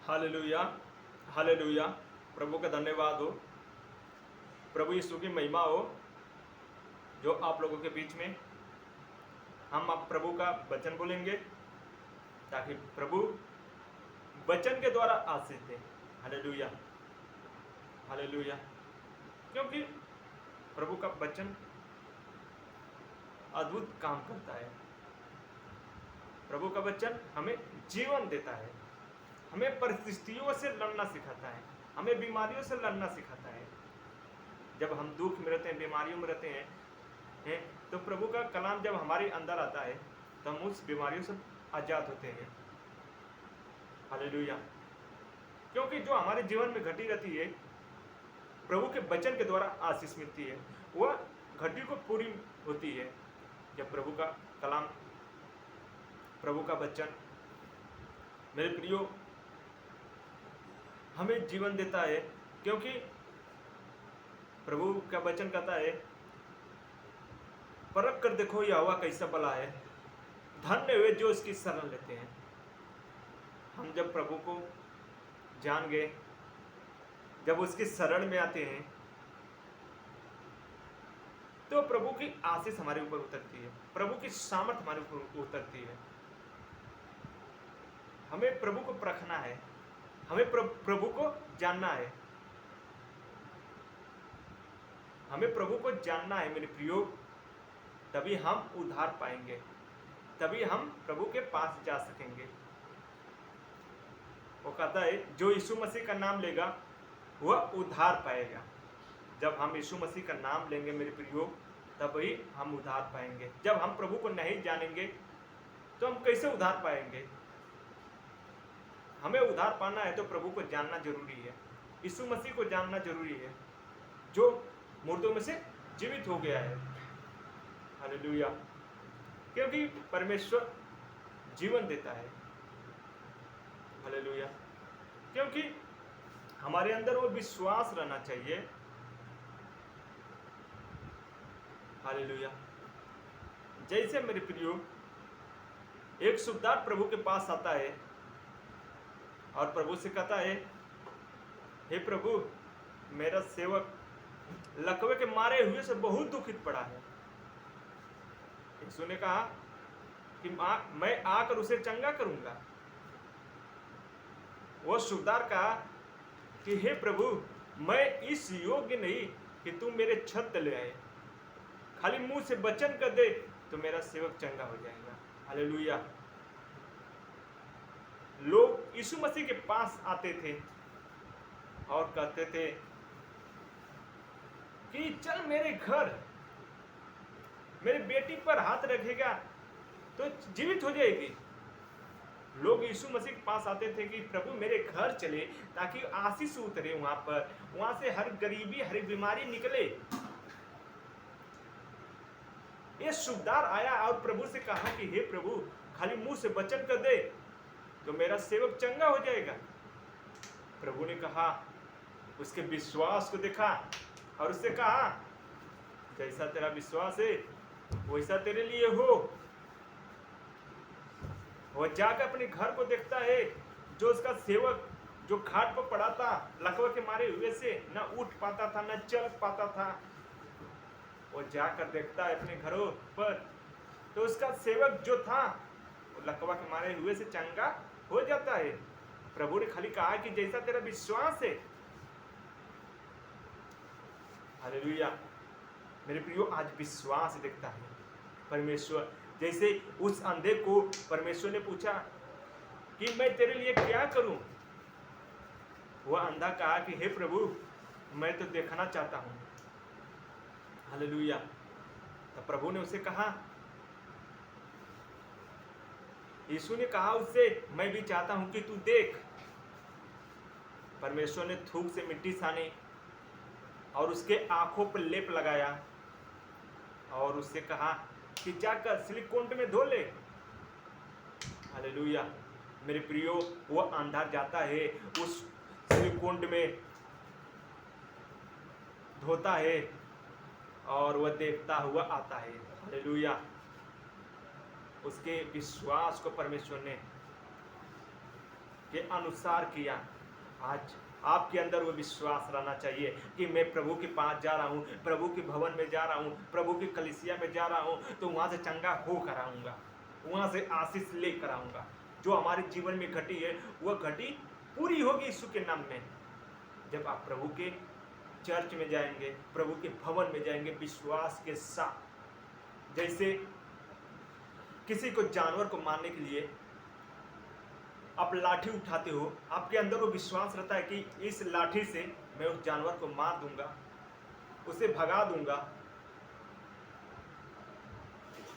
Hallelujah, hallelujah. प्रभु का धन्यवाद हो, प्रभु यीशु की महिमा हो, जो आप लोगों के बीच में हम आप प्रभु का वचन बोलेंगे, ताकि प्रभु वचन के द्वारा आशीष दें। Hallelujah, hallelujah. क्योंकि प्रभु का वचन अद्भुत काम करता है। प्रभु का वचन हमें जीवन देता है, हमें परिस्थितियों से लड़ना सिखाता है, हमें बीमारियों से लड़ना सिखाता है। जब हम दुख में रहते हैं, बीमारियों में रहते हैं, तो प्रभु का कलाम जब हमारे अंदर आता है तो हम उस बीमारियों से आजाद होते हैं। हालेलुया। क्योंकि जो हमारे जीवन में घटी रहती है, प्रभु के वचन के द्वारा आशीष मिलती है, वह घटी को पूरी होती है जब प्रभु का कलाम, प्रभु का वचन मेरे प्रियो हमें जीवन देता है। क्योंकि प्रभु का वचन कहता है, परख कर देखो यहोवा कैसा भला है, धन्य वे जो उसकी शरण लेते हैं। हम जब प्रभु को जान गए, जब उसकी शरण में आते हैं, तो प्रभु की आशीष हमारे ऊपर उतरती है, प्रभु की सामर्थ हमारे ऊपर उतरती है। हमें प्रभु को परखना है, हमें प्रभु को जानना है, हमें प्रभु को जानना है मेरे प्रियो। तभी हम उद्धार पाएंगे, तभी हम प्रभु के पास जा सकेंगे। वो कहता है, जो यीशु मसीह का नाम लेगा वह उद्धार पाएगा। जब हम यीशु मसीह का नाम लेंगे मेरे प्रियो, तभी हम उद्धार पाएंगे। जब हम प्रभु को नहीं जानेंगे तो हम कैसे उद्धार पाएंगे? हमें उद्धार पाना है तो प्रभु को जानना जरूरी है, यीशु मसीह को जानना जरूरी है, जो मुर्दों में से जीवित हो गया है। हालेलुया। क्योंकि परमेश्वर जीवन देता है। हालेलुया। क्योंकि हमारे अंदर वो विश्वास रहना चाहिए। हालेलुया। जैसे मेरे प्रियो, एक सूबेदार प्रभु के पास आता है और प्रभु से कहता है, हे प्रभु, मेरा सेवक लकवे के मारे हुए से बहुत दुखित पड़ा है। यीशु ने कहा कि मैं आकर उसे चंगा करूंगा। वो सूबेदार कहा कि हे प्रभु, मैं इस योग्य नहीं कि तू मेरे छत तले आए, खाली मुंह से वचन कर दे तो मेरा सेवक चंगा हो जाएगा। हालेलुया। लोग यीशु मसीह के पास आते थे और कहते थे कि चल मेरे घर, मेरी बेटी पर हाथ रखेगा तो जीवित हो जाएगी। लोग यीशु मसीह के पास आते थे कि प्रभु मेरे घर चले ताकि आशीष उतरे वहां पर, वहां से हर गरीबी, हर बीमारी निकले। ये सूबेदार आया और प्रभु से कहा कि हे प्रभु, खाली मुंह से वचन कर दे तो मेरा सेवक चंगा हो जाएगा। प्रभु ने कहा, उसके विश्वास को देखा और उससे कहा, जैसा तेरा विश्वास है वैसा तेरे लिए हो। वह जाकर अपने घर को देखता है, जो उसका सेवक जो खाट पर पड़ा था, लकवे के मारे हुए से न उठ पाता था, न चल पाता था, वो जाकर देखता है अपने घरों पर, तो उसका सेवक जो था वो लकवा के मारे हुए से चंगा हो जाता है। प्रभु ने खाली कहा कि जैसा तेरा विश्वास है। हालेलुया। मेरे प्रियो, आज विश्वास देखता है परमेश्वर। जैसे उस अंधे को परमेश्वर ने पूछा कि मैं तेरे लिए क्या करूं, वह अंधा कहा कि हे प्रभु, मैं तो देखना चाहता हूं। हालेलुया। तो प्रभु ने उसे कहा, यीशु ने कहा उससे, मैं भी चाहता हूं कि तू देख। परमेश्वर ने थूक से मिट्टी सानी और उसके आंखों पर लेप लगाया और उससे कहा कि जाकर सिलिकोन में धो ले। हालेलुया। मेरे प्रियो, वो अंधा जाता है, उस सिलिकोन में धोता है और वह देखता हुआ आता है। हालेलुया। उसके विश्वास को परमेश्वर ने के अनुसार किया। आज आपके अंदर वो विश्वास रहना चाहिए कि मैं प्रभु के पास जा रहा हूँ, प्रभु के भवन में जा रहा हूँ, प्रभु की कलीसिया में जा रहा हूँ, तो वहाँ से चंगा होकर आऊँगा, वहाँ से आशीष लेकर आऊँगा। जो हमारे जीवन में घटी है वह घटी पूरी होगी यीशु के नाम में। जब आप प्रभु के चर्च में जाएंगे, प्रभु के भवन में जाएंगे विश्वास के साथ, जैसे किसी को जानवर को मारने के लिए आप लाठी उठाते हो, आपके अंदर वो विश्वास रहता है कि इस लाठी से मैं उस जानवर को मार दूंगा, उसे भगा दूंगा,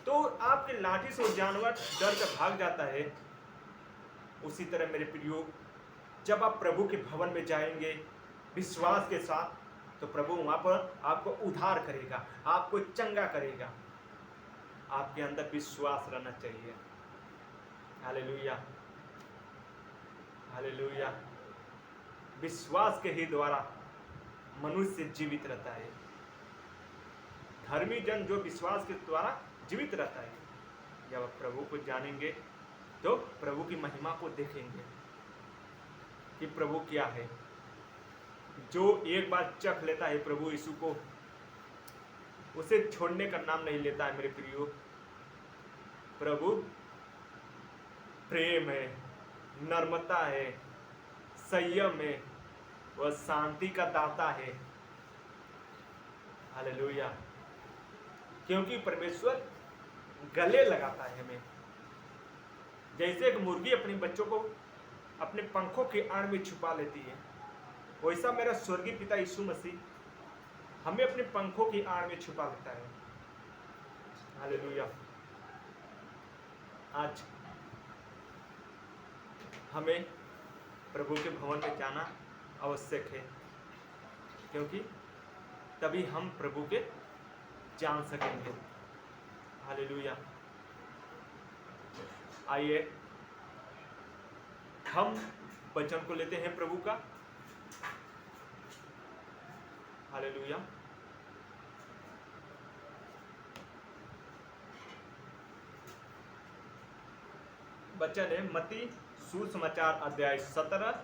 तो आपके लाठी से वो जानवर डर कर भाग जाता है। उसी तरह मेरे प्रियो, जब आप प्रभु के भवन में जाएंगे विश्वास के साथ, तो प्रभु वहां पर आपको उद्धार करेगा, आपको चंगा करेगा। आपके अंदर विश्वास रहना चाहिए। Hallelujah, hallelujah. विश्वास के ही द्वारा मनुष्य जीवित रहता है। धर्मी जन जो विश्वास के द्वारा जीवित रहता है। जब आप प्रभु को जानेंगे तो प्रभु की महिमा को देखेंगे कि प्रभु क्या है। जो एक बार चख लेता है प्रभु यीशु को, उसे छोड़ने का नाम नहीं लेता है। मेरे प्रियो, प्रभु प्रेम है, नर्मता है, संयम है, वह शांति का दाता है। हालेलुया। क्योंकि परमेश्वर गले लगाता है हमें। जैसे एक मुर्गी अपने बच्चों को अपने पंखों के आड़ में छुपा लेती है, वैसा मेरा स्वर्गीय पिता यीशु मसीह हमें अपने पंखों की आड़ में छुपा लेता है। हालेलुया। आज हमें प्रभु के भवन में जाना आवश्यक है, क्योंकि तभी हम प्रभु के जान सकेंगे। हालेलुया। आइए हम वचन को लेते हैं प्रभु का। हालेलुया। वचन है मत्ती सुसमाचार अध्याय 17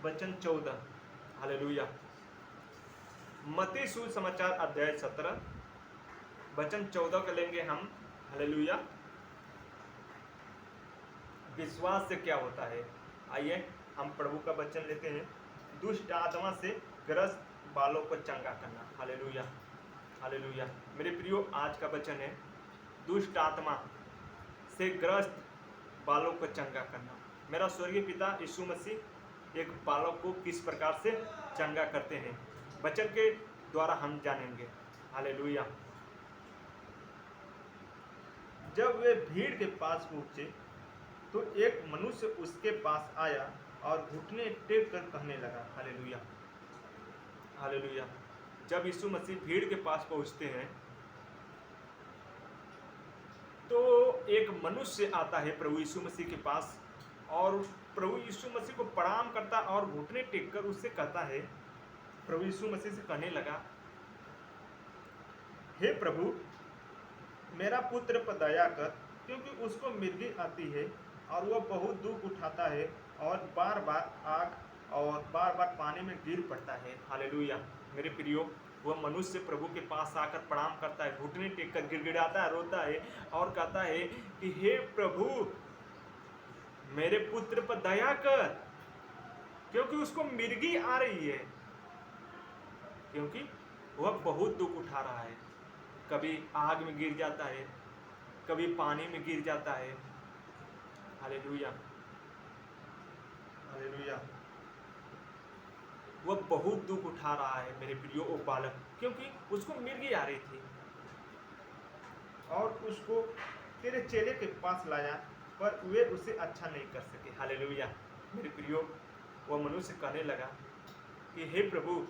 वचन 14। हालेलुया। मत्ती सुसमाचार अध्याय 17 वचन 14 का लेंगे हम। हालेलुया। विश्वास से क्या होता है? आइए हम प्रभु का वचन लेते हैं। दुष्ट आत्मा से ग्रस्त बालों को चंगा करना। Hallelujah, hallelujah. मेरे प्रियो, आज का वचन है दुष्ट आत्मा से ग्रस्त बालों को चंगा करना। मेरा स्वर्गीय पिता यीशु मसीह एक बालक को किस प्रकार से चंगा करते हैं, वचन के द्वारा हम जानेंगे। हालेलुया। जब वे भीड़ के पास पहुंचे तो एक मनुष्य उसके पास आया और घुटने टेक कर कहने लगा। Hallelujah, hallelujah. जब यीशु मसीह भीड़ के पास पहुंचते हैं तो एक मनुष्य आता है प्रभु यीशु मसीह के पास, और प्रभु यीशु मसीह को प्रणाम करता और घुटने टेक कर उससे कहता है, प्रभु यीशु मसीह से कहने लगा, हे प्रभु, मेरा पुत्र पर दया कर, क्योंकि उसको मिर्गी आती है और वह बहुत दुख उठाता है और बार बार आग और बार बार पानी में गिर पड़ता है। हालेलुया। मेरे प्रियो, वह मनुष्य प्रभु के पास आकर प्रणाम करता है, घुटने टेक कर गिड़गिड़ाता है, रोता है और कहता है कि हे प्रभु, मेरे पुत्र पर दया कर, क्योंकि उसको मिर्गी आ रही है, क्योंकि वह बहुत दुख उठा रहा है। कभी आग में गिर जाता है, कभी पानी में गिर जाता है। Hallelujah, hallelujah. वह बहुत दुख उठा रहा है मेरे प्रियो, वो बालक, क्योंकि उसको मिर्गी आ रही थी और उसको तेरे चेले के पास लाया, पर वे उसे अच्छा नहीं कर सके। हालेलुया। मेरे प्रियो, वह मनुष्य कहने लगा कि हे प्रभु,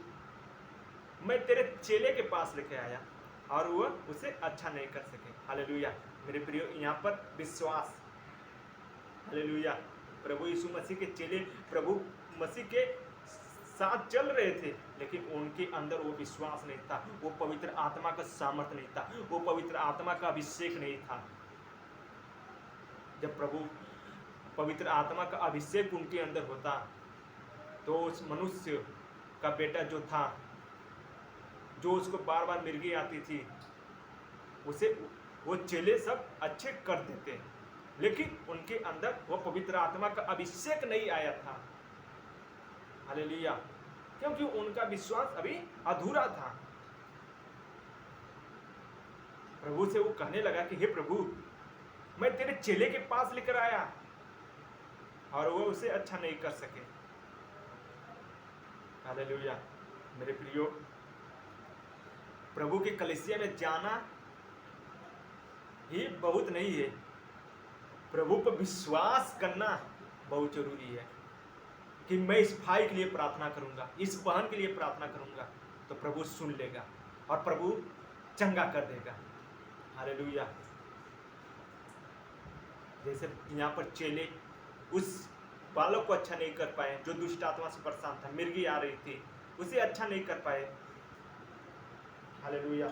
मैं तेरे चेले के पास लेके आया और वह उसे अच्छा नहीं कर सके। हालेलुया। मेरे प्रियो, यहाँ पर विश्वास। हालेलुया। प्रभु यीशु मसीह के चेले प्रभु मसीह के साथ चल रहे थे, लेकिन उनके अंदर वो विश्वास नहीं था, वो पवित्र आत्मा का सामर्थ्य नहीं था, वो पवित्र आत्मा का अभिषेक नहीं था। जब प्रभु पवित्र आत्मा का अभिषेक उनके अंदर होता, तो उस मनुष्य का बेटा जो था, जो उसको बार बार मिर्गी आती थी, उसे वो चेले सब अच्छे कर देते, लेकिन उनके अंदर वो पवित्र आत्मा का अभिषेक नहीं आया था। हालेलुया। क्योंकि उनका विश्वास अभी अधूरा था। प्रभु से वो कहने लगा कि हे प्रभु, मैं तेरे चेले के पास लेकर आया और वो उसे अच्छा नहीं कर सके। हालेलुया। मेरे प्रियो, प्रभु के कलीसिया में जाना ही बहुत नहीं है, प्रभु पर विश्वास करना बहुत जरूरी है कि मैं इस भाई के लिए प्रार्थना करूंगा, इस बहन के लिए प्रार्थना करूंगा, तो प्रभु सुन लेगा और प्रभु चंगा कर देगा। हालेलुया। जैसे यहाँ पर चेले उस बालक को अच्छा नहीं कर पाए जो दुष्ट आत्मा से परेशान था, मिर्गी आ रही थी, उसे अच्छा नहीं कर पाए। हालेलुया।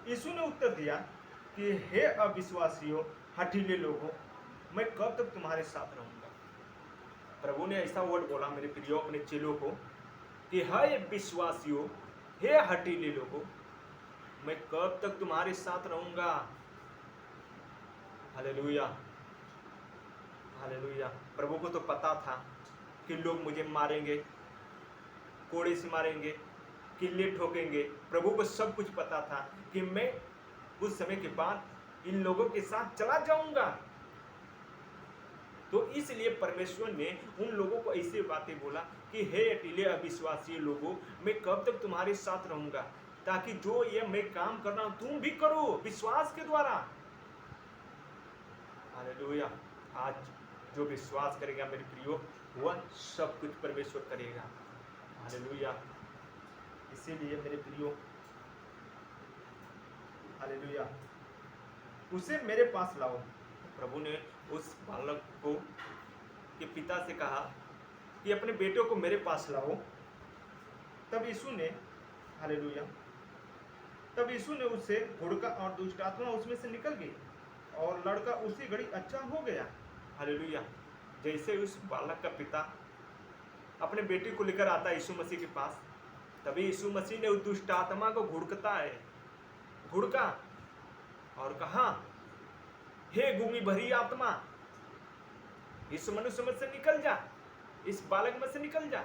यीशु ने उत्तर दिया कि हे अविश्वासियों, हठीले लोगों, मैं कब तक तुम्हारे साथ रहूंगा। प्रभु ने ऐसा वर्ड बोला मेरे प्रियो अपने चेलों को कि हे विश्वासियों, हे हठीले लोगों, मैं कब तक तुम्हारे साथ रहूंगा। हालेलुया। हालेलुया। प्रभु को तो पता था कि लोग मुझे मारेंगे, कोड़े से मारेंगे, किल्ले ठोकेंगे। प्रभु को सब कुछ पता था कि मैं उस समय के बाद इन लोगों के साथ चला जाऊंगा। तो इसलिए परमेश्वर ने उन लोगों को ऐसे बातें बोला कि हे अकेले अविश्वासी लोगों, मैं कब तक तुम्हारे साथ रहूंगा, ताकि जो ये मैं काम कर रहा हूं तुम भी करो विश्वास के द्वारा। हालेलुया। आज जो विश्वास करेगा मेरे प्रियो, वह सब कुछ परमेश्वर करेगा। हालेलुया। इसीलिए मेरे प्रियो, हालेलुया, उसे मेरे पास लाओ। प्रभु ने उस बालक को के पिता से कहा कि अपने बेटों को मेरे पास लाओ। तब यीशु ने, हालेलुया, तब यीशु ने उससे घुड़का और दुष्ट आत्मा उसमें से निकल गई और लड़का उसी घड़ी अच्छा हो गया। हालेलुया। जैसे उस बालक का पिता अपने बेटे को लेकर आता है यीशु मसीह के पास, तभी यीशु मसीह ने उस दुष्ट आत्मा को घुड़कता है, घुड़का और कहा, हे गुमी भरी आत्मा, इस मनुष्य में से निकल जा, इस बालक में से निकल जा।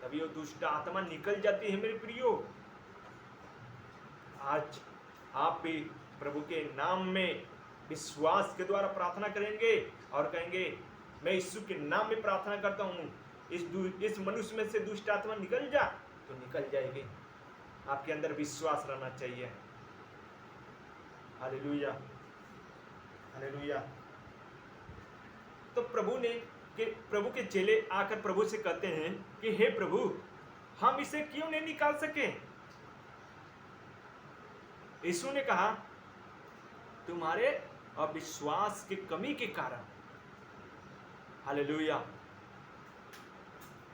तभी वो दुष्ट आत्मा निकल जाती है। मेरे प्रियो, आज आप भी प्रभु के नाम में विश्वास के द्वारा प्रार्थना करेंगे और कहेंगे, मैं यीशु के नाम में प्रार्थना करता हूँ, इस मनुष्य में से दुष्ट आत्मा निकल जा, तो निकल जाएगी। आपके अंदर विश्वास रहना चाहिए। हालेलुया। हालेलुया। तो प्रभु के चेले आकर प्रभु से कहते हैं कि हे प्रभु, हम इसे क्यों नहीं निकाल सके। यीशु ने कहा, तुम्हारे अविश्वास की कमी के कारण। हालेलुया।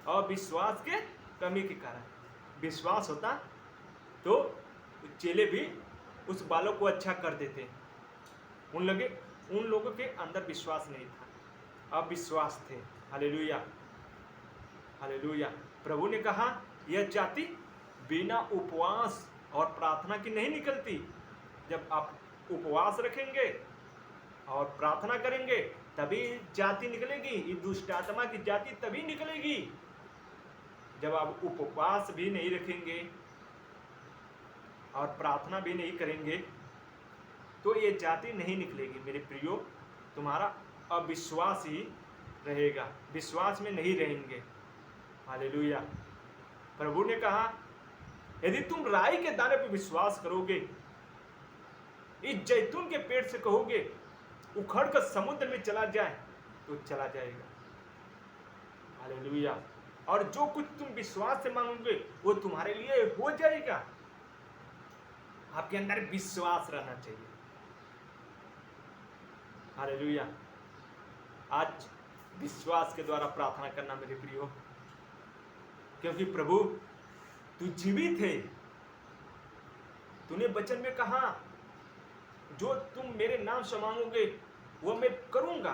अविश्वास के कमी के कारण। विश्वास होता तो चेले भी उस बालक को अच्छा कर देते। उन लोगों के अंदर विश्वास नहीं था, अविश्वास थे। हालेलुया। हालेलुया। प्रभु ने कहा, यह जाति बिना उपवास और प्रार्थना की नहीं निकलती। जब आप उपवास रखेंगे और प्रार्थना करेंगे तभी जाति निकलेगी। ये दुष्ट आत्मा की जाति तभी निकलेगी। जब आप उपवास भी नहीं रखेंगे और प्रार्थना भी नहीं करेंगे तो ये जाति नहीं निकलेगी। मेरे प्रियो, तुम्हारा अविश्वास ही रहेगा, विश्वास में नहीं रहेंगे। हालेलुया। प्रभु ने कहा, यदि तुम राई के दाने पर विश्वास करोगे, इस जैतून के पेड़ से कहोगे उखड़ कर समुद्र में चला जाए, तो चला जाएगा। हालेलुया। और जो कुछ तुम विश्वास से मांगोगे वो तुम्हारे लिए हो जाएगा। आपके अंदर विश्वास रहना चाहिए। हालेलुया। आज विश्वास के द्वारा प्रार्थना करना मेरे प्रियो, क्योंकि प्रभु तू जीवित है। तूने वचन में कहा जो तुम मेरे नाम से मांगोगे वो मैं करूंगा।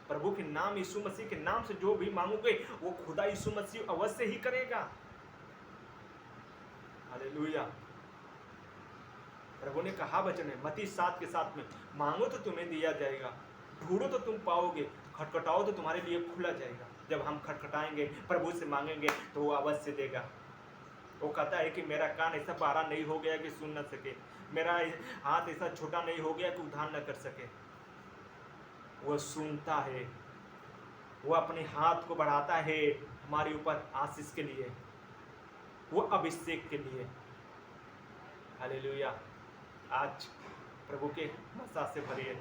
प्रभु के नाम, यीशु मसीह के नाम से जो भी मांगोगे वो खुदा यीशु मसीह अवश्य ही करेगा। हालेलुया। प्रभु ने कहा वचन है मत्ती 7 के 7 में, मांगो तो तुम्हें दिया जाएगा, ढूंढो तो तुम पाओगे, खटखटाओ तो तुम्हारे लिए खुला जाएगा। जब हम खटखटाएंगे, प्रभु से मांगेंगे तो वो अवश्य देगा। वो कहता है कि मेरा कान ऐसा बारा नहीं हो गया कि सुन न सके, मेरा हाथ ऐसा छोटा नहीं हो गया कि उद्धार न कर सके। वो सुनता है, वो अपने हाथ को बढ़ाता है हमारे ऊपर आशीष के लिए, वो अभिषेक के लिए। हालेलुया। आज प्रभु के मसा से भरिए,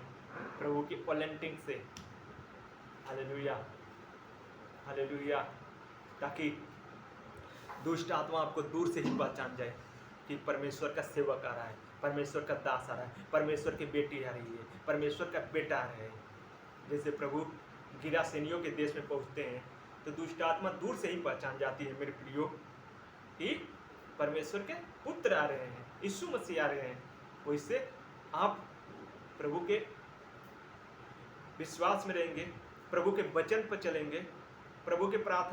प्रभु की ओलेंटिंग से। Hallelujah, hallelujah. ताकि दुष्ट आत्मा आपको दूर से ही पहचान जाए कि परमेश्वर का सेवक आ रहा है, परमेश्वर का दास आ रहा है, परमेश्वर की बेटी आ रही है, परमेश्वर का बेटा आ रहा है। जैसे प्रभु गिरासेनियों के देश में पहुंचते हैं तो दुष्ट आत्मा दूर से ही पहचान जाती है मेरे प्रियो कि परमेश्वर के पुत्र आ रहे हैं, यीशु मसीह आ रहे हैं। वैसे आप प्रभु के विश्वास में रहेंगे, प्रभु के वचन पर चलेंगे, प्रभु के प्रार्थना